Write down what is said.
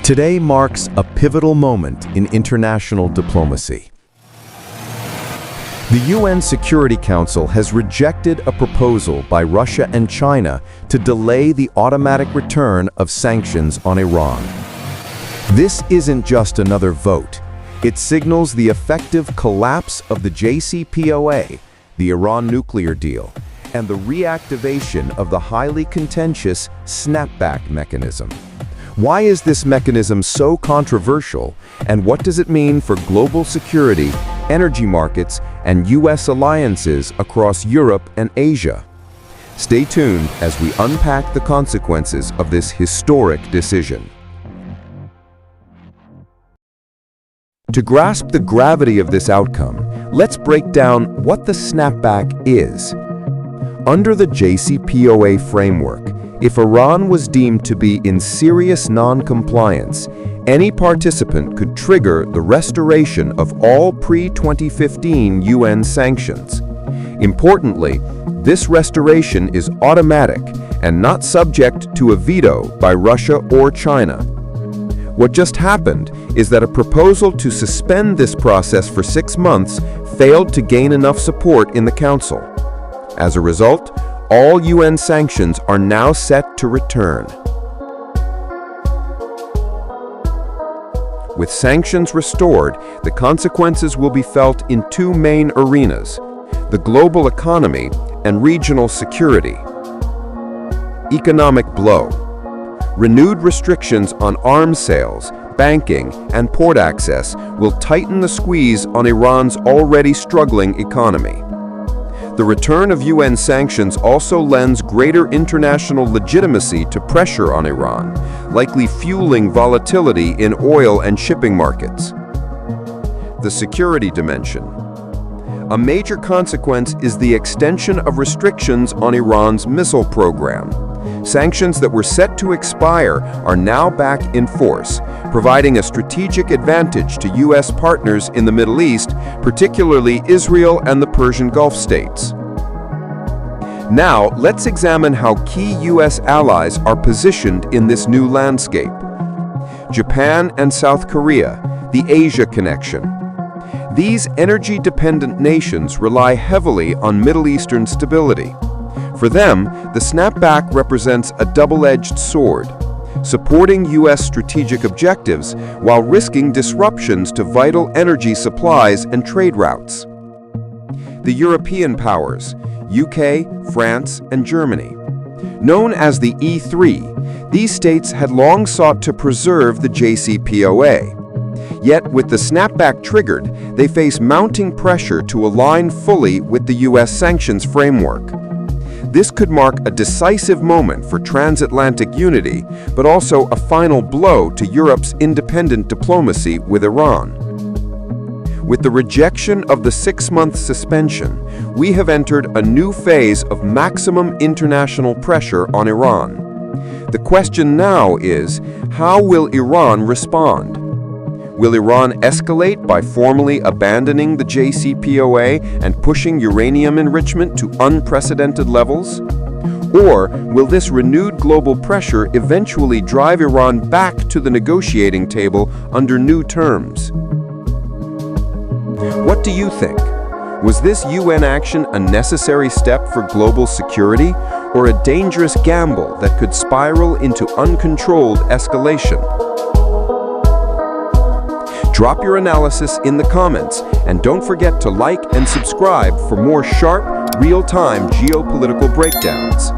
Today marks a pivotal moment in international diplomacy. The UN Security Council has rejected a proposal by Russia and China to delay the automatic return of sanctions on Iran. This isn't just another vote. It signals the effective collapse of the JCPOA, the Iran nuclear deal, and the reactivation of the highly contentious snapback mechanism. Why is this mechanism so controversial, and what does it mean for global security, energy markets, and U.S. alliances across Europe and Asia? Stay tuned as we unpack the consequences of this historic decision. To grasp the gravity of this outcome, let's break down what the snapback is. Under the JCPOA framework, if Iran was deemed to be in serious non-compliance, any participant could trigger the restoration of all pre-2015 UN sanctions. Importantly, this restoration is automatic and not subject to a veto by Russia or China. What just happened is that a proposal to suspend this process for 6 months failed to gain enough support in the Council. As a result, all UN sanctions are now set to return. With sanctions restored, the consequences will be felt in 2 main arenas: the global economy and regional security. Economic blow. Renewed restrictions on arms sales, banking, and port access will tighten the squeeze on Iran's already struggling economy. The return of UN sanctions also lends greater international legitimacy to pressure on Iran, likely fueling volatility in oil and shipping markets. The security dimension. A major consequence is the extension of restrictions on Iran's missile program. Sanctions that were set to expire are now back in force, providing a strategic advantage to U.S. partners in the Middle East, particularly Israel and the Persian Gulf States. Now, let's examine how key U.S. allies are positioned in this new landscape. Japan and South Korea, the Asia connection. These energy-dependent nations rely heavily on Middle Eastern stability. For them, the snapback represents a double-edged sword, supporting U.S. strategic objectives while risking disruptions to vital energy supplies and trade routes. The European powers, UK, France, and Germany. Known as the E3, these states had long sought to preserve the JCPOA. Yet, with the snapback triggered, they face mounting pressure to align fully with the U.S. sanctions framework. This could mark a decisive moment for transatlantic unity, but also a final blow to Europe's independent diplomacy with Iran. With the rejection of the 6-month suspension, we have entered a new phase of maximum international pressure on Iran. The question now is, how will Iran respond? Will Iran escalate by formally abandoning the JCPOA and pushing uranium enrichment to unprecedented levels? Or will this renewed global pressure eventually drive Iran back to the negotiating table under new terms? What do you think? Was this UN action a necessary step for global security, or a dangerous gamble that could spiral into uncontrolled escalation? Drop your analysis in the comments, and don't forget to like and subscribe for more sharp, real-time geopolitical breakdowns.